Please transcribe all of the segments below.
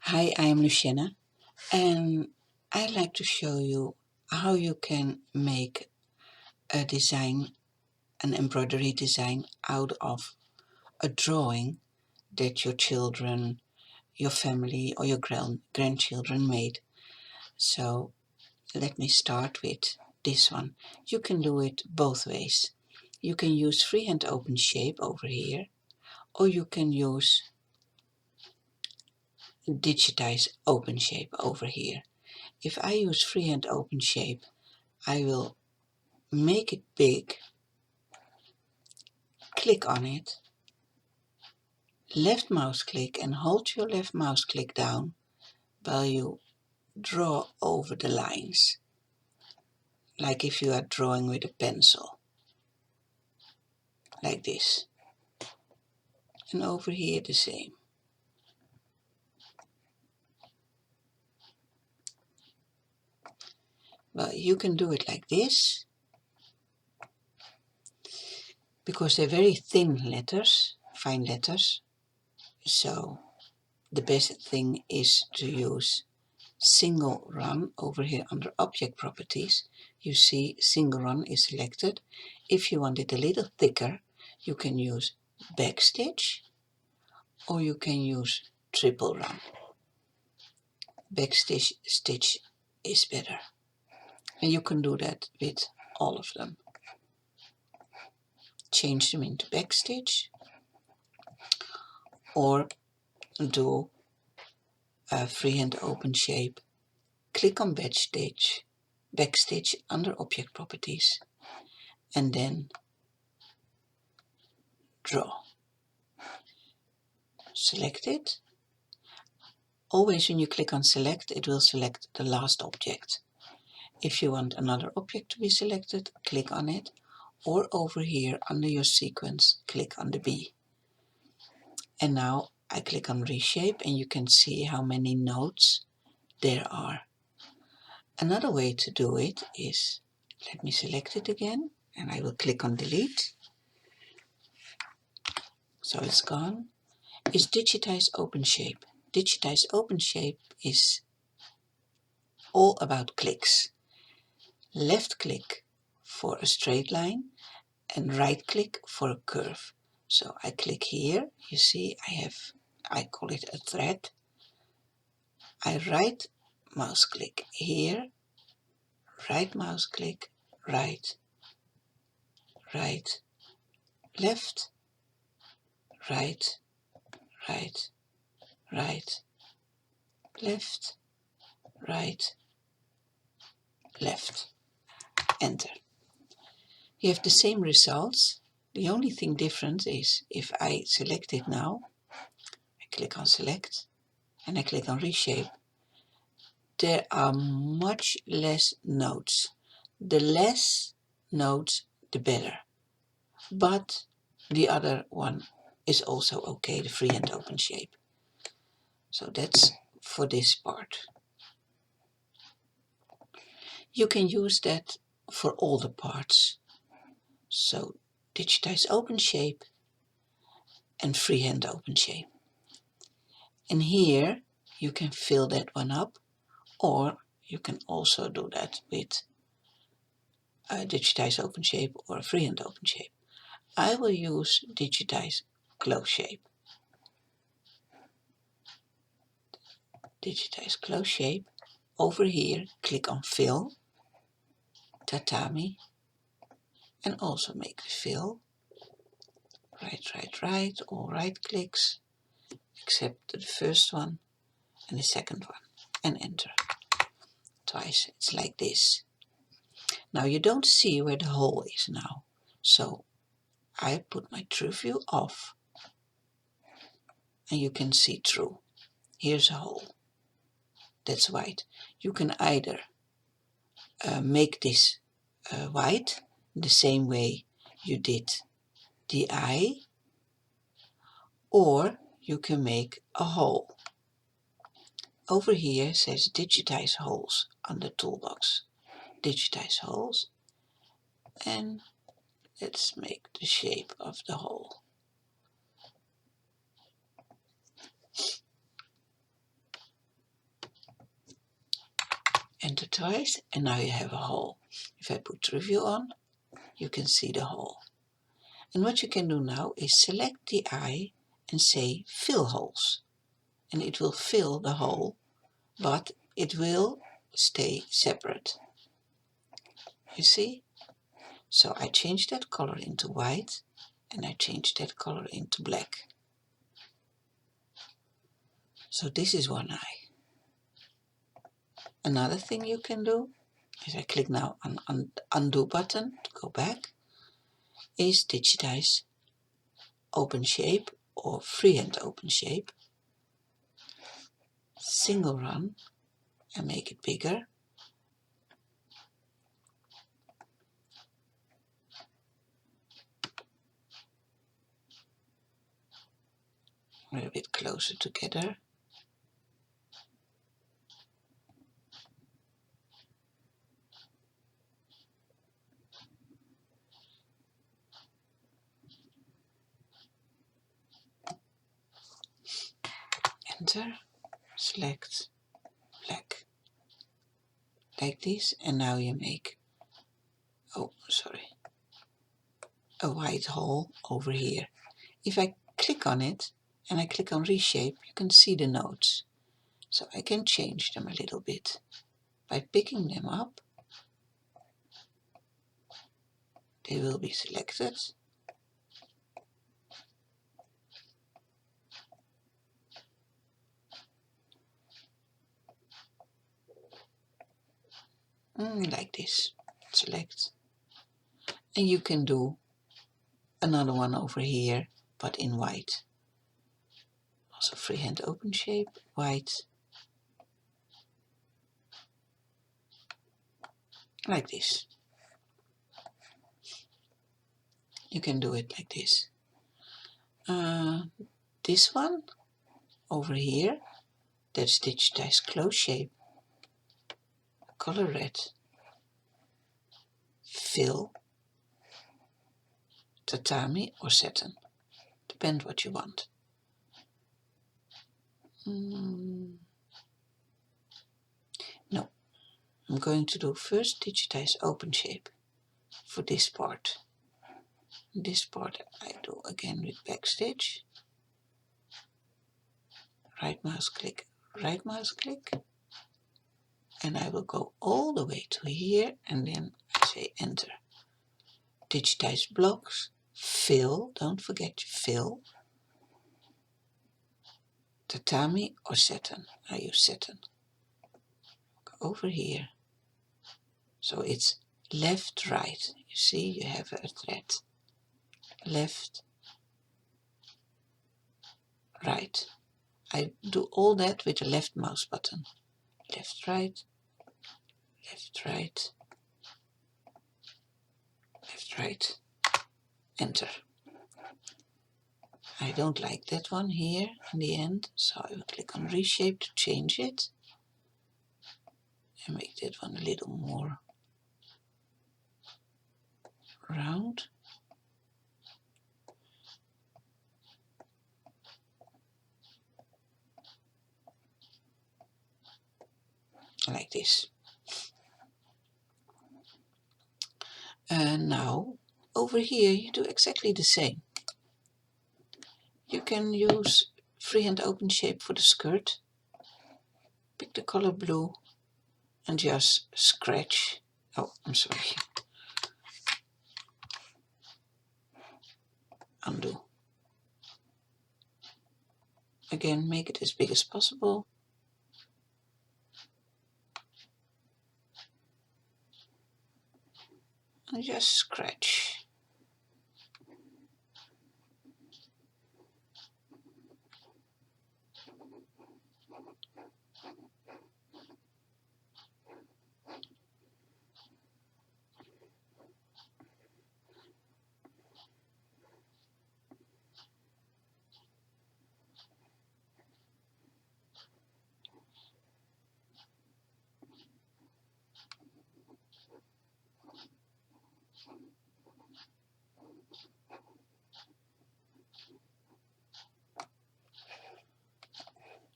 Hi, I am Luciana, and I'd like to show you how you can make a design, an embroidery design out of a drawing that your children, your family or your grandchildren made. So let me start with this one. You can do it both ways. You can use freehand open shape over here, or you can use digitize open shape over here. If I use freehand open shape, I will make it big, click on it, left mouse click and hold your left mouse click down while you draw over the lines, like if you are drawing with a pencil, like this. And over here the same. Well, you can do it like this, because they're very thin letters, fine letters, so the best thing is to use single run over here under object properties. You see single run is selected. If you want it a little thicker, you can use backstitch or you can use triple run. Backstitch stitch is better, and you can do that with all of them. Change them into backstitch or do a freehand open shape. Click on backstitch under object properties and then draw. Select it. Always when you click on select, it will select the last object. If you want another object to be selected, click on it, or over here under your sequence, click on the B. And now I click on reshape and you can see how many nodes there are. Another way to do it is, let me select it again and I will click on delete. So it's gone. Is digitize open shape. Digitize open shape is all about clicks. Left click for a straight line and right click for a curve. So I click here, you see I call it a thread. I right mouse click here, right mouse click, right, right, left, right, right, right, left, right, left, enter. You have the same results. The only thing different is if I select it now, I click on select and I click on reshape, there are much less nodes. The less nodes, the better. But the other one is also okay, the freehand open shape. So that's for this part. You can use that for all the parts. So digitize open shape and freehand open shape. And here you can fill that one up, or you can also do that with digitize open shape or freehand open shape. I will use digitize close shape. Digitize close shape. Over here, click on fill, tatami, and also make the fill. Right, all right clicks, except the first one and the second one, and enter. Twice, it's like this. Now you don't see where the hole is now, so I put my true view off and you can see through. Here's a hole. That's white. You can either make this white the same way you did the eye, or you can make a hole. Over here says digitize holes on the toolbox. Digitize holes, and let's make the shape of the hole. enter twice, and now you have a hole. If I put review on, you can see the hole. And what you can do now is select the eye and say fill holes. And it will fill the hole, but it will stay separate. You see? So I changed that color into white and I changed that color into black. So this is one eye. Another thing you can do is I click now on undo button to go back, is digitize open shape or freehand open shape, single run and make it bigger. A little bit closer together. Enter, select black, like this, and now you make, oh sorry, a white hole over here. If I click on it and I click on reshape, you can see the nodes. So I can change them a little bit by picking them up. They will be selected. Like this. Select. And you can do another one over here, but in white. Also freehand open shape, white. Like this. You can do it like this. This one over here, that's digitize close shape. Color red. Fill, tatami or satin. Depend what you want. No, I'm going to do first digitize open shape for this part. This part I do again with backstitch. Right mouse click, and I will go all the way to here and then I say enter. Digitize blocks, fill, don't forget fill, tatami or satin. I use satin. Go over here. So it's left, right. You see, you have a thread. Left, right. I do all that with the left mouse button. Left, right, left, right, left, right. Enter. I don't like that one here in the end, so I will click on reshape to change it and make that one a little more round. Like this. And now over here you do exactly the same. You can use freehand open shape for the skirt. Pick the color blue and just scratch. Oh, I'm sorry. Undo. Again, make it as big as possible. And just scratch.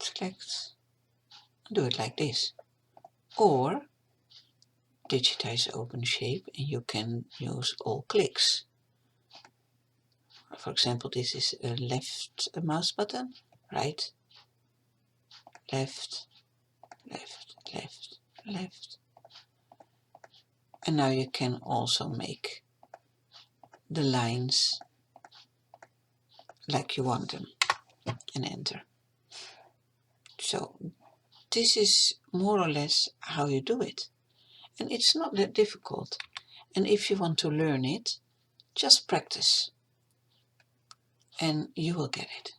Select. Do it like this. Or Digitize open shape, and you can use all clicks. For example, this is a left mouse button, right, left, left, left, left. And now you can also make the lines like you want them, and enter. So this is more or less how you do it. And it's not that difficult. And if you want to learn it, just practice and you will get it.